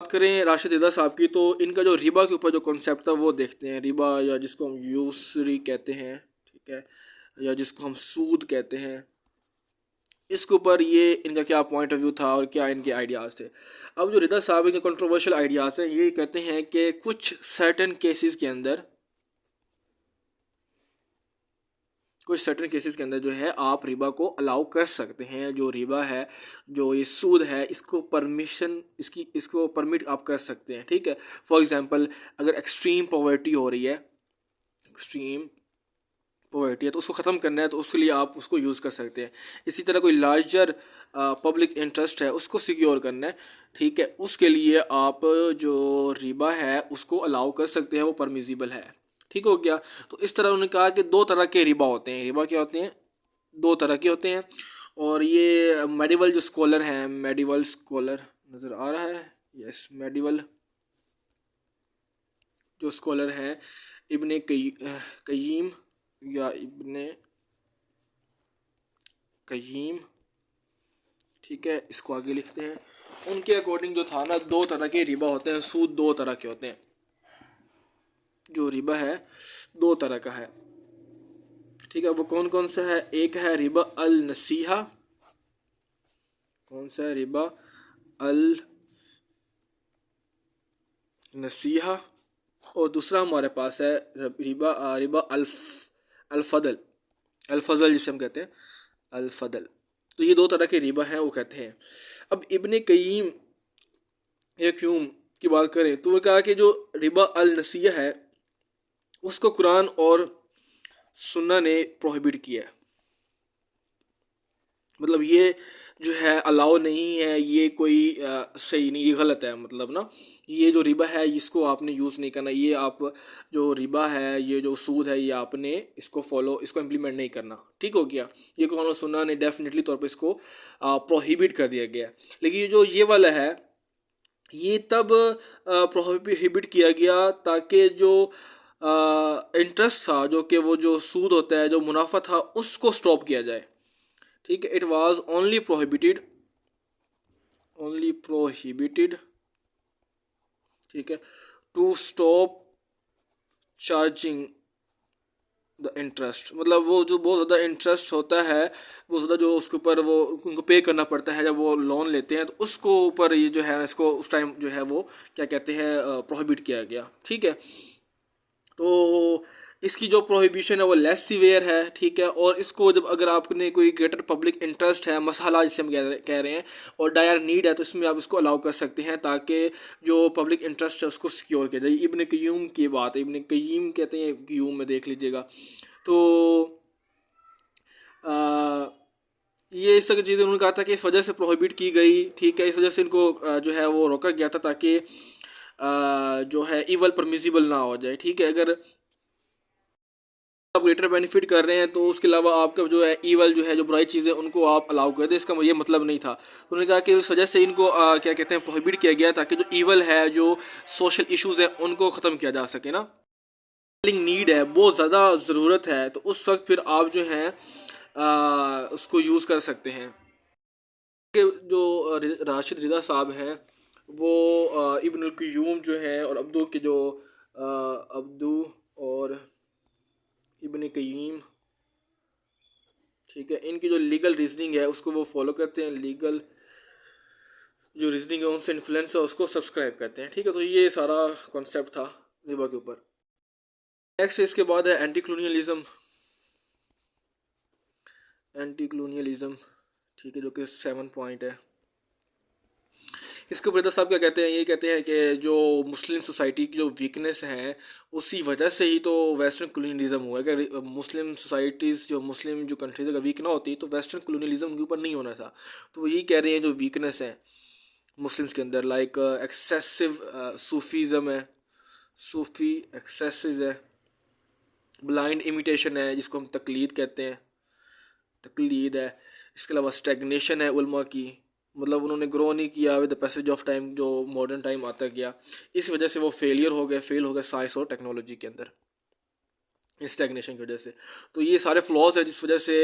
बात करें राशिद रिदा साहब की, तो इनका जो रिबा के ऊपर जो कॉन्सेप्ट था वो देखते हैं। रिबा या जिसको हम यूसरी कहते हैं, ठीक है, या जिसको हम सूद कहते हैं, इसके ऊपर ये इनका क्या पॉइंट ऑफ व्यू था और क्या इनके आइडियाज़ थे। अब जो रिदा साहब के कंट्रोवर्शियल आइडियाज़ हैं, ये कहते हैं कि कुछ सर्टेन केसेस के अंदर, कुछ सर्टेन केसेस के अंदर जो है आप रिबा को अलाउ कर सकते हैं। जो रिबा है, जो ये सूद है, इसको परमिशन, इसको परमिट आप कर सकते हैं, ठीक है। फॉर एग्जांपल, अगर एक्सट्रीम पॉवर्टी हो रही है, एक्सट्रीम पॉवर्टी है, तो उसको ख़त्म करना है तो उसके लिए आप उसको यूज़ कर सकते हैं। इसी तरह कोई लार्जर पब्लिक इंटरेस्ट है, उसको सिक्योर करना है, ठीक है, उसके लिए आप जो रिबा है उसको अलाउ कर सकते हैं, वो परमिजिबल है, ठीक हो गया। तो इस तरह उन्होंने कहा कि दो तरह के रिबा होते हैं। रिबा क्या होते हैं? दो तरह के होते हैं। और ये मेडिवल जो स्कॉलर हैं, मेडिवल स्कॉलर नज़र आ रहा है, यस, मेडिवल जो स्कॉलर हैं, इब्ने कयीम या इब्ने कयीम, ठीक है, इसको आगे लिखते हैं। उनके अकॉर्डिंग जो था ना, दो तरह के रिबा होते हैं, सूद दो तरह के होते हैं। जो रिबा है दो तरह का है, ठीक है। वो कौन कौन सा है? एक है रिबा अल नसीहा। कौन सा है? रिबा अल नसीहा। और दूसरा हमारे पास है रिबा रिबा अल फजल जिसे हम कहते हैं, अल फदल। तो ये दो तरह के रिबा हैं, वो कहते हैं। अब इब्ने कयीम या क्यूम की बात करें तो वो कहा कि जो रिबा अल नसीहा है उसको कुरान और सुन्ना ने प्रोहिबिट किया है। मतलब ये जो है अलाउ नहीं है, ये कोई सही नहीं, ये गलत है। मतलब ना, ये जो रिबा है इसको आपने यूज़ नहीं करना। ये आप जो रिबा है, ये जो सूद है, ये आपने इसको फॉलो, इसको इम्प्लीमेंट नहीं करना, ठीक हो गया। ये कुरान और सुन्ना ने डेफिनेटली तौर पे इसको प्रोहिबिट कर दिया गया। लेकिन ये जो ये वाला है, ये तब प्रोहिबिट किया गया ताकि जो इंटरेस्ट था, जो कि वो जो सूद होता है, जो मुनाफा था, उसको स्टॉप किया जाए, ठीक है। इट वाज ओनली प्रोहिबिटेड, ठीक है, to stop charging the interest. मतलब वो जो बहुत ज़्यादा इंटरेस्ट होता है, वो ज़्यादा जो उसके ऊपर वो उनको पे करना पड़ता है जब वो लोन लेते हैं, तो उसको ऊपर ये जो है इसको उस टाइम जो है वो क्या कहते हैं, प्रोहिबिट किया गया, ठीक है। तो इसकी जो प्रोहिबिशन है वो लेस सीवियर है, ठीक है। और इसको जब अगर आपने कोई ग्रेटर पब्लिक इंटरेस्ट है, मसाला जिसे हम कह रहे हैं, और डायर नीड है, तो इसमें आप इसको अलाउ कर सकते हैं ताकि जो पब्लिक इंटरेस्ट है उसको सिक्योर किया जाए। इब्न कय्यूम की बात है, इब्न कय्यूम कहते हैं, कय्यूम में देख लीजिएगा। तो आ, ये इस तरह की चीज़ें उन्होंने कहा था कि इस वजह से प्रोहिबिट की गई, ठीक है। इस वजह से इनको जो है वो रोका गया था ताकि जो है ईवल परमिसिबल ना हो जाए, ठीक है। अगर आप ग्रेटर बेनिफिट कर रहे हैं तो उसके अलावा आपका जो है ईवल, जो है जो बुराई चीज़ें, उनको आप अलाउ कर दें, इसका ये मतलब नहीं था। तो उन्होंने कहा कि इस वजह से इनको क्या कहते हैं, प्रोहिबिट किया गया ताकि जो ईवल है, जो सोशल इश्यूज़ हैं, उनको ख़त्म किया जा सके ना। नीड है, बहुत ज़्यादा ज़रूरत है, तो उस वक्त फिर आप जो हैं उसको यूज़ कर सकते हैं। कि जो राशिद रिदा साहब हैं, वो इब्नुल क़य्यूम जो हैं और अब्दू के जो अब्दू और इब्न क़य्यूम, ठीक है, इनकी जो लीगल रीजनिंग है उसको वो फॉलो करते हैं। लीगल जो रीजनिंग है उनसे इन्फ्लुएंस है उसको सब्सक्राइब करते हैं, ठीक है। तो ये सारा कॉन्सेप्ट था रिबा के ऊपर। नेक्स्ट इसके बाद है एंटी कलोनियलिज्म। एंटी कलोनियलिज्म, ठीक है, जो कि 7 पॉइंट है। इसके ऊपर साहब क्या कहते हैं? ये कहते हैं कि जो मुस्लिम सोसाइटी की जो वीकनेस है, उसी वजह से ही तो वेस्टर्न कलोनियलिज्म हुआ। अगर मुस्लिम सोसाइटीज़, जो मुस्लिम जो कंट्रीज अगर वीक ना होती तो वेस्टर्न कलोनियलिज्म के ऊपर नहीं होना था। तो वो यही कह रहे हैं, जो वीकनेस है मुस्लिम्स के अंदर, लाइक एक्सेसिव सूफीज़म है, सूफी एक्सेसिव है, ब्लाइंड इमिटेशन है जिसको हम तकलीद कहते हैं, तकलीद है। इसके अलावा स्टेगनेशन है उल्मा की, मतलब उन्होंने ग्रो नहीं किया with the passage of time, जो मॉडर्न टाइम आता गया, इस वजह से वो फेल हो गए साइंस और टेक्नोलॉजी के अंदर। स्टैग्नेशन की वजह से। तो ये सारे फ्लॉज है जिस वजह से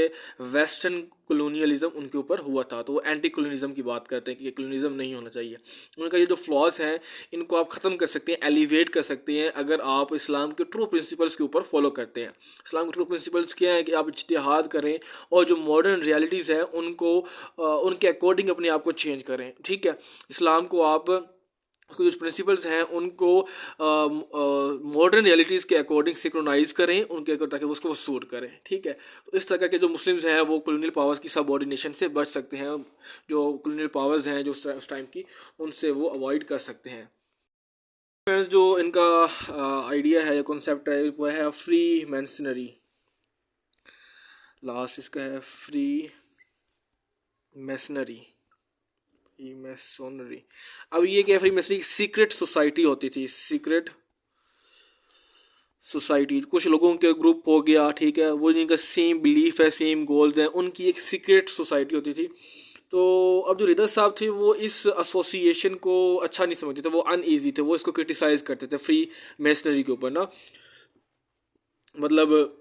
वेस्टर्न कॉलोनियलिज्म उनके ऊपर हुआ था। तो वो एंटी कॉलोनिज्म की बात करते हैं कि ये कॉलोनिज्म नहीं होना चाहिए। उनका ये जो फ्लॉज हैं इनको आप ख़त्म कर सकते हैं, एलिवेट कर सकते हैं अगर आप इस्लाम के ट्रू प्रिंसिपल्स के ऊपर फॉलो करते हैं। इस्लाम के ट्रू प्रिंसिपल्स क्या है कि आप इज्तिहाद करें और जो मॉडर्न रियलिटीज़ हैं उनको उनके अकॉर्डिंग अपने आप को चेंज करें। ठीक है, इस्लाम को आप उसके जो प्रिंसिपल्स हैं उनको मॉडर्न रियलिटीज़ के अकॉर्डिंग सिंक्रोनाइज करें उनके ताकि उसको वो सूट करें। ठीक है, तो इस तरह के जो मुस्लिम्स हैं वो कॉलोनियल पावर्स की सबऑर्डिनेशन से बच सकते हैं। जो कॉलोनियल पावर्स हैं जो उस टाइम की, उनसे वो अवॉइड कर सकते हैं। फ्रेंड्स, जो इनका आइडिया है, कॉन्सेप्ट है, वो है फ्री मैसनरी। लास्ट इसका है फ्री मैसनरी, मैसोनरी। अब ये क्या है, फ्री मैसनरी सीक्रेट सोसाइटी होती थी, सीक्रेट सोसाइटी। कुछ लोगों के ग्रुप हो गया, ठीक है, वो जिनका सेम बिलीफ है, सेम गोल्स हैं, उनकी एक सीक्रेट सोसाइटी होती थी। तो अब जो रिदर साहब थे वो इस एसोसिएशन को अच्छा नहीं समझते थे, वो अनईजी थे, वो इसको क्रिटिसाइज़ करते थे फ्री मैसनरी के ऊपर ना। मतलब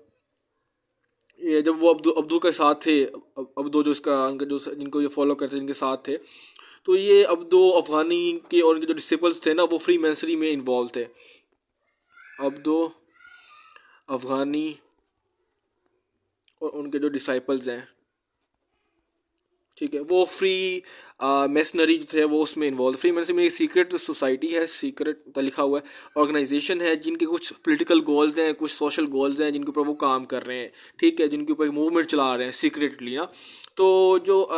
ये जब वो अब्दू अब्दू के साथ थे, अब्दू जो इसका उनका जो जिनको ये फॉलो करते थे, जिनके साथ थे, तो ये अब्दू अफ़गानी के और उनके जो डिसिपल्स थे ना वो फ्री मैसनरी में इन्वॉल्व थे। अब्दू अफ़गानी और उनके जो डिसाइपल्स हैं, ठीक है, वो फ्री मैसनरी जो थे वो उसमें इन्वॉल्व। फ्री मैसनरी में एक सीक्रेट सोसाइटी है, सीक्रेट लिखा हुआ है, ऑर्गेनाइजेशन है जिनके कुछ पॉलिटिकल गोल्स हैं, कुछ सोशल गोल्स हैं जिनके ऊपर वो काम कर रहे हैं। ठीक है, जिनके ऊपर मूवमेंट चला रहे हैं सीक्रेटली ना। तो जो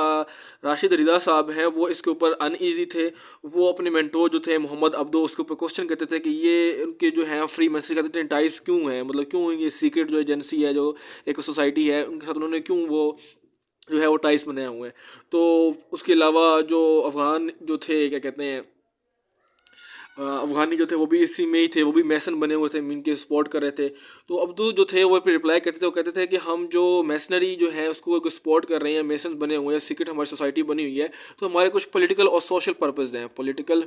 राशिद रिदा साहब हैं वो इसके ऊपर अनईजी थे। वो अपने मेंटोर जो थे मोहम्मद अब्दो, उसके ऊपर क्वेश्चन करते थे कि ये उनके जो हैं फ्री मैसनरी का इतने टाइज क्यों है, मतलब क्यों ये सीक्रेट जो एजेंसी है, जो एक सोसाइटी है, उनके साथ उन्होंने क्यों वो जो है वो टाइस बनाए हुए हैं। तो उसके अलावा जो अफ़गान जो थे, क्या कहते हैं, अफ़गानी जो थे वो भी इसी में ही थे, वो भी मैसन बने हुए थे, इनके सपोर्ट कर रहे थे। तो अब्दू जो थे वो फिर रिप्लाई करते थे, वो कहते थे कि हम जो मैसनरी जो है उसको सपोर्ट कर रहे हैं, मैसन बने हुए हैं, सीक्रेट हमारी सोसाइटी बनी हुई है, तो हमारे कुछ पॉलिटिकल और सोशल पर्पज़ हैं, पॉलिटिकल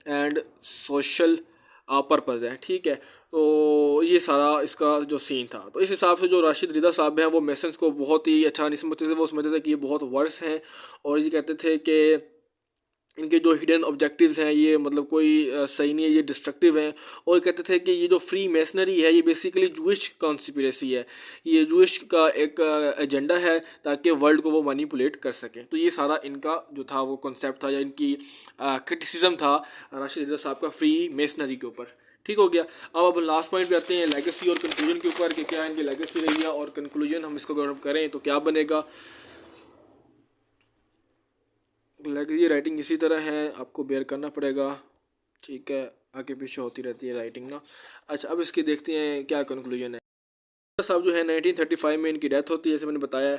एंड सोशल पर्पज़ है। ठीक है, तो ये सारा इसका जो सीन था। तो इस हिसाब से जो राशिद रिदा साहब हैं वो मैसन्स को बहुत ही अच्छा नहीं समझते थे, वो समझते थे कि ये बहुत वर्स हैं, और ये कहते थे कि इनके जो हिडन ऑब्जेक्टिव्स हैं ये मतलब कोई सही नहीं है, ये डिस्ट्रक्टिव हैं। और कहते थे कि ये जो फ्री मैसनरी है ये बेसिकली जूइश कॉन्स्पिरेसी है, ये जूइश का एक एजेंडा है ताकि वर्ल्ड को वो मैनिपुलेट कर सकें। तो ये सारा इनका जो था वो कॉन्सेप्ट था, या इनकी क्रिटिसिज्म था राशिद रिज़ा साहब का फ्री मैसनरी के ऊपर। ठीक हो गया। अब लास्ट पॉइंट पे आते हैं लेगेसी और कंक्लूजन के ऊपर कि क्या इनकी लेगेसी रही है और कंक्लूजन हम इसको अगर करें तो क्या बनेगा। लेगेसी राइटिंग इसी तरह है, आपको बेयर करना पड़ेगा। ठीक है, आगे पीछे होती रहती है राइटिंग ना। अच्छा, अब इसकी देखते हैं क्या कंक्लूजन है। साहब जो है 1935 में इनकी डेथ होती है, जैसे मैंने बताया।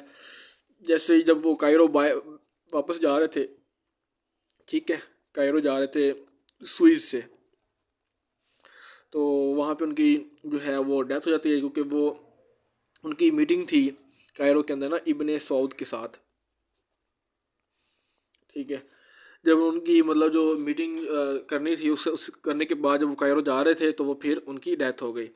जैसे ही जब वो कायरो वापस जा रहे थे, ठीक है, कायरो जा रहे थे स्विस से, तो वहाँ पे उनकी जो है वो डेथ हो जाती है, क्योंकि वो उनकी मीटिंग थी कायरो के अंदर ना इब्ने सऊद के साथ। ठीक है, जब उनकी मतलब जो मीटिंग करनी थी उस करने के बाद जब वो कायरो जा रहे थे तो वो फिर उनकी डेथ हो गई।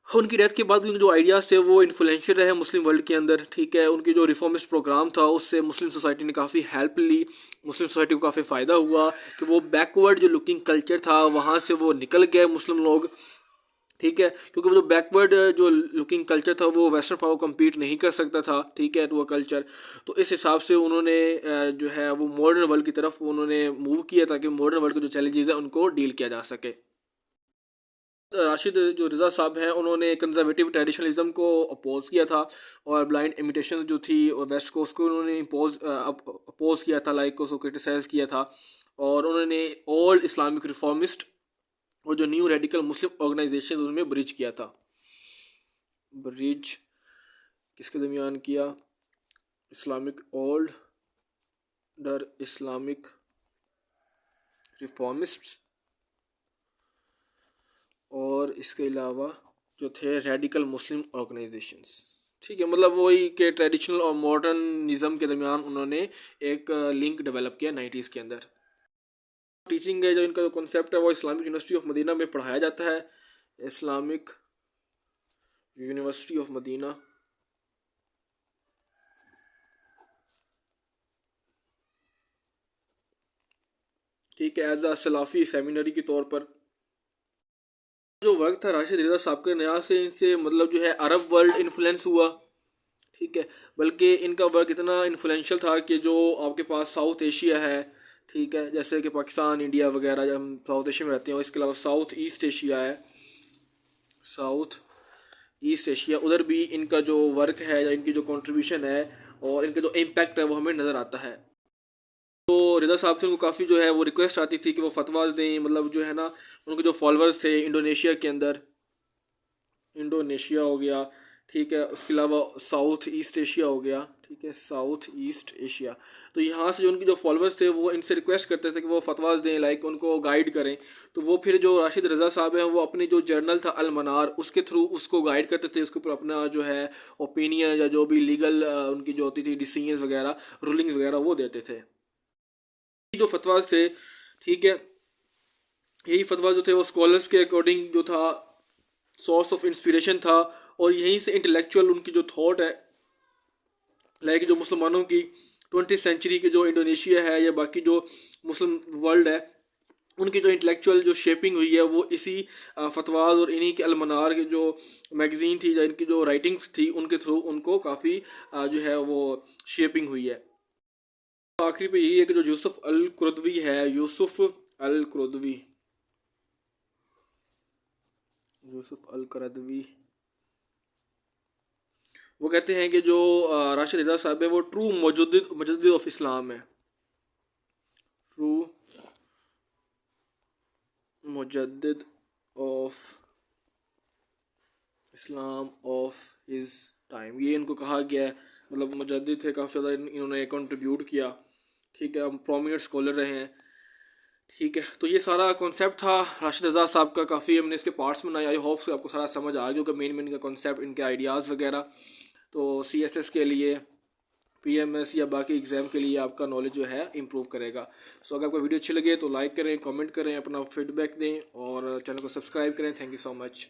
उनकी डेथ के बाद उनके जो आइडियाज़ थे वो इन्फ्लुएंशियल रहे मुस्लिम वर्ल्ड के अंदर। ठीक है, उनकी जो रिफॉर्मिस्ट प्रोग्राम था उससे मुस्लिम सोसाइटी ने काफ़ी हेल्प ली, मुस्लिम सोसाइटी को काफ़ी फ़ायदा हुआ कि वो बैकवर्ड जो लुकिंग कल्चर था वहाँ से वो निकल गए मुस्लिम लोग। ठीक है, क्योंकि वो जो बैकवर्ड जो लुकिंग कल्चर था वो वेस्टर्न पावर compete नहीं कर सकता था। ठीक है, तो वो कल्चर, तो इस हिसाब से उन्होंने जो है वो मॉडर्न वर्ल्ड की तरफ उन्होंने मूव किया ताकि मॉडर्न वर्ल्ड के जो चैलेंजेस हैं उनको डील किया जा सके। राशिद जो रिज़ा साहब हैं उन्होंने कंजर्वेटिव ट्रेडिशनलिज्म को अपोज किया था, और ब्लाइंड इमिटेशन जो थी और वेस्ट कोस्ट को उन्होंने अपोज किया था, लाइक उसको क्रिटिसाइज़ किया था। और उन्होंने ओल्ड इस्लामिक रिफॉर्मिस्ट और जो न्यू रेडिकल मुस्लिम ऑर्गेनाइजेशन उनमें ब्रिज किया था। ब्रिज किसके दरमियान किया? इस्लामिक ओल्ड डर इस्लामिक रिफॉर्मिस्ट्स और इसके अलावा जो थे रेडिकल मुस्लिम ऑर्गेनाइजेशंस। ठीक है, मतलब वही के ट्रेडिशनल और मॉडर्निज्म के दरमियान उन्होंने एक लिंक डेवलप किया 90s के अंदर। टीचिंग है जो इनका जो कॉन्सेप्ट है वो इस्लामिक यूनिवर्सिटी ऑफ मदीना में पढ़ाया जाता है। इस्लामिक यूनिवर्सिटी ऑफ मदीना, ठीक है, एज अ सलाफ़ी सेमिनरी के तौर पर। जो वर्क था राशिद रिज़ा साहब का नया से इनसे मतलब जो है अरब वर्ल्ड इन्फ्लुएंस हुआ, ठीक है। बल्कि इनका वर्क इतना इन्फ्लुएंशियल था कि जो आपके पास साउथ एशिया है, ठीक है, जैसे कि पाकिस्तान, इंडिया वगैरह, जब हम साउथ एशिया में रहते हैं, और इसके अलावा साउथ ईस्ट एशिया है, साउथ ईस्ट एशिया, उधर भी इनका जो वर्क है या इनकी जो कंट्रीब्यूशन है और इनका जो इम्पैक्ट है वो हमें नज़र आता है। तो रिज़ा साहब से उनको काफ़ी जो है वो रिक्वेस्ट आती थी कि वो फतवाज दें, मतलब जो है ना, उनके जो फॉलोअर्स थे इंडोनेशिया के अंदर, इंडोनेशिया हो गया, ठीक है, उसके अलावा साउथ ईस्ट एशिया हो गया, ठीक है, साउथ ईस्ट एशिया, तो यहाँ से जो उनके जो फॉलोअर्स थे वो इनसे रिक्वेस्ट करते थे कि वो फतवाज दें, लाइक उनको गाइड करें। तो वो फिर जो राशिद रज़ा साहब हैं वो अपनी जो जर्नल था अल मनार, उसके थ्रू उसको गाइड करते थे, उसके ऊपर अपना जो है ओपिनियन या जो भी लीगल उनकी जो होती थी डिसीजंस वगैरह, रूलिंग्स वगैरह वो देते थे। जो फतवाज थे, ठीक है, यही फतवा जो थे वो स्कॉलर्स के अकॉर्डिंग जो था सोर्स ऑफ इंस्पिरेशन था, और यहीं से इंटेलेक्चुअल उनकी जो थॉट है, लाइक जो मुसलमानों की 20th सेंचुरी के जो इंडोनेशिया है या बाकी जो मुस्लिम वर्ल्ड है, उनकी जो इंटेलेक्चुअल जो शेपिंग हुई है वो इसी फतवाज और इन्हीं के अलमनार की जो मैगज़ीन थी या इनकी जो राइटिंग्स थी उनके थ्रू उनको काफ़ी जो है वो शेपिंग हुई है। आखिरी पे यही है कि जो यूसुफ अल कुरदवी है, यूसुफ अल कुरदवी, यूसुफ अल कुरदवी, वो कहते हैं कि जो राशिद रिज़ा साहब है वो ट्रू मुजद्दिद ऑफ इस्लाम है, true Mujaddid of Islam of his time, ये इनको कहा गया है। मतलब मुजद्दिद थे, काफ़ी ज़्यादा इन्होंने कंट्रीब्यूट किया, ठीक है, हम प्रोमिनेंट स्कॉलर रहे हैं, ठीक है। तो ये सारा कॉन्सेप्ट था राशिद रज़ा साहब का, काफ़ी हमने इसके पार्ट्स बनाए, आई होप आपको सारा समझ आ गया होगा मेन मेन का कॉन्सेप्ट, इनके आइडियाज़ वगैरह। तो CSS के लिए, PMS या बाकी एग्ज़ाम के लिए आपका नॉलेज जो है इम्प्रूव करेगा। सो अगर आपको वीडियो अच्छी लगे तो लाइक करें, कमेंट करें, अपना फीडबैक दें और चैनल को सब्सक्राइब करें। Thank you so much.